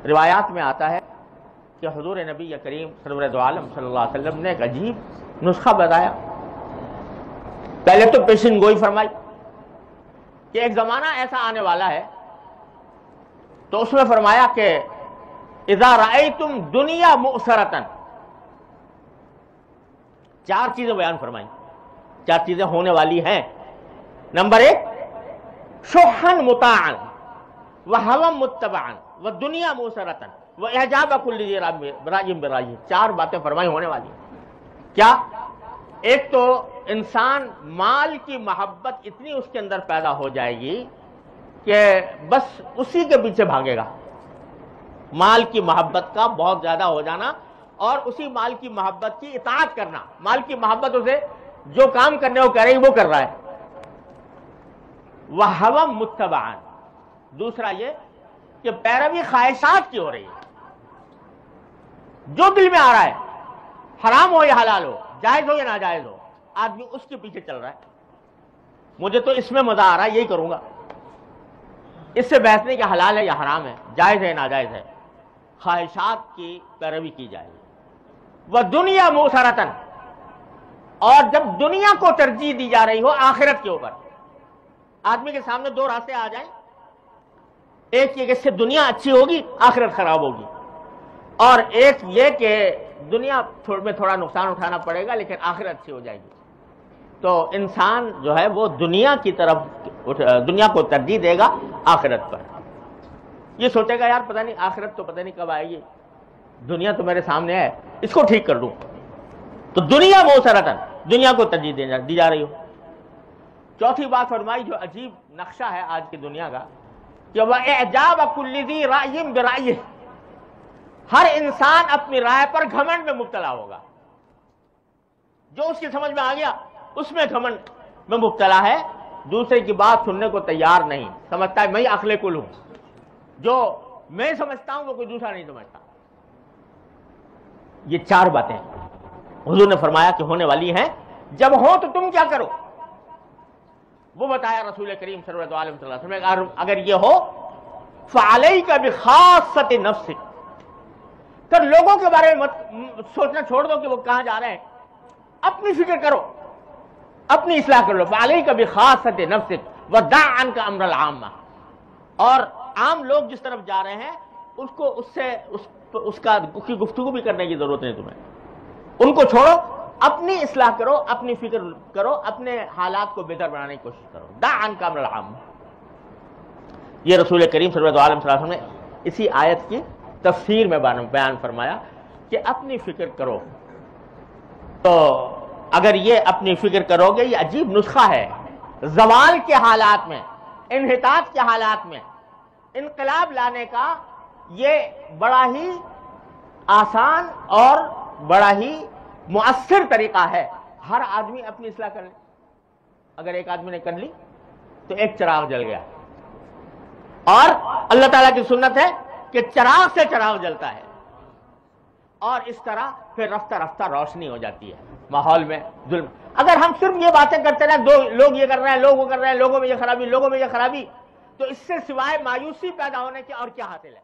روایات میں آتا ہے کہ حضور نبی کریم سرور دو عالم صلی اللہ علیہ وسلم نے ایک عجیب نسخہ بتایا. پہلے تو پیشن گوئی فرمائی کہ ایک زمانہ ایسا آنے والا ہے، تو اس میں فرمایا کہ اذا رأیتم دنیا مؤثرتن، چار چیزیں بیان فرمائی، چار چیزیں ہونے والی ہیں. نمبر ایک، شحن مطاعن وہوى متبعن ودنیا مؤثرتن واعجاب کل ذی رأی برأیہ. چار باتیں فرمائی ہونے والی ہیں. کیا؟ ایک تو انسان مال کی محبت اتنی اس کے اندر پیدا ہو جائے گی کہ بس اسی کے پیچھے بھاگے گا. مال کی محبت کا بہت زیادہ ہو جانا اور اسی مال کی محبت کی اطاعت کرنا. مال کی محبت اسے جو کام کرنے کو کہہ رہی وہ کر رہا ہے. وَهَوًا مُتَّبَعًا، دوسرا یہ کہ پیروی خواہشات کی ہو رہی ہے. جو دل میں آ رہا ہے، حرام ہو یا حلال ہو، جائز ہو یا ناجائز ہو، آدمی اس کے پیچھے چل رہا ہے. مجھے تو اس میں مزہ آ رہا ہے، یہی کروں گا. اس سے بحث نہیں کہ حلال ہے یا حرام ہے، جائز ہے ناجائز ہے. خواہشات کی پیروی کی جائے. وَدُنْيَا مُؤْثَرَةً، اور جب دنیا کو ترجیح دی جا رہی ہو آخرت کے اوپر. آدمی کے سامنے دو راستے آ جائیں، ایک یہ کہ اس سے دنیا اچھی ہوگی، آخرت خراب ہوگی، اور ایک یہ کہ دنیا میں تھوڑا نقصان اٹھانا پڑے گا لیکن آخرت اچھی ہو جائے گی. تو انسان جو ہے وہ دنیا کی طرف، دنیا کو ترجیح دے گا آخرت پر. یہ سوچے گا یار پتہ نہیں آخرت تو پتہ نہیں کب آئے گی، دنیا تو میرے سامنے ہے، اس کو ٹھیک کر لوں. تو دنیا مؤثرتاً، دنیا کو ترجیح دی جا رہی ہو. چوتھی بات فرمائی جو عجیب نقشہ ہے آج کی دنیا کا، کہ وَإِعْجَابَ كُلِّ ذِي رَأْيٍ بِرَأْيِهِ، ہر انسان اپنی رائے پر گھمنڈ میں مبتلا ہوگا. جو اس کی سمجھ میں آ گیا اس میں گھمنڈ میں مبتلا ہے. دوسرے کی بات سننے کو تیار نہیں، سمجھتا ہے میں عقل کل ہوں، جو میں سمجھتا ہوں وہ کوئی دوسرا نہیں سمجھتا. یہ چار باتیں حضور نے فرمایا کہ ہونے والی ہیں. جب ہو تو تم کیا کرو؟ وہ بتایا رسول کریم صلی اللہ علیہ وسلم، اگر یہ ہو فعلیک بخاصۃ نفسک، تو لوگوں کے بارے میں سوچنا چھوڑ دو کہ وہ کہاں جا رہے ہیں، اپنی فکر کرو، اپنی اصلاح کر لو. فعلیک بخاصۃ نفسک ودع عنک امر العامہ، اور عام لوگ جس طرف جا رہے ہیں اس کو اس کی گفتگو بھی کرنے کی ضرورت نہیں تمہیں. ان کو چھوڑو، اپنی اصلاح کرو، اپنی فکر کرو، اپنے حالات کو بہتر بنانے کی کوشش کرو. دع عنک امر العامہ. یہ رسول کریم صلی اللہ علیہ وسلم نے اسی آیت کی تفسیر میں بیان فرمایا کہ اپنی فکر کرو. تو اگر یہ اپنی فکر کرو گے، یہ عجیب نسخہ ہے. زوال کے حالات میں، انحطاط کے حالات میں انقلاب لانے کا یہ بڑا ہی آسان اور بڑا ہی مؤثر طریقہ ہے. ہر آدمی اپنی اصلاح کر لے. اگر ایک آدمی نے کر لی تو ایک چراغ جل گیا. اور اللہ تعالیٰ کی سنت ہے کہ چراغ سے چراغ جلتا ہے، اور اس طرح پھر رفتہ رفتہ روشنی ہو جاتی ہے ماحول میں. ظلم، اگر ہم صرف یہ باتیں کرتے رہیں، دو لوگ یہ کر رہے ہیں، لوگ وہ کر رہے ہیں، لوگوں میں یہ خرابی، لوگوں میں یہ خرابی، تو اس سے سوائے مایوسی پیدا ہونے کے اور کیا حاصل ہے؟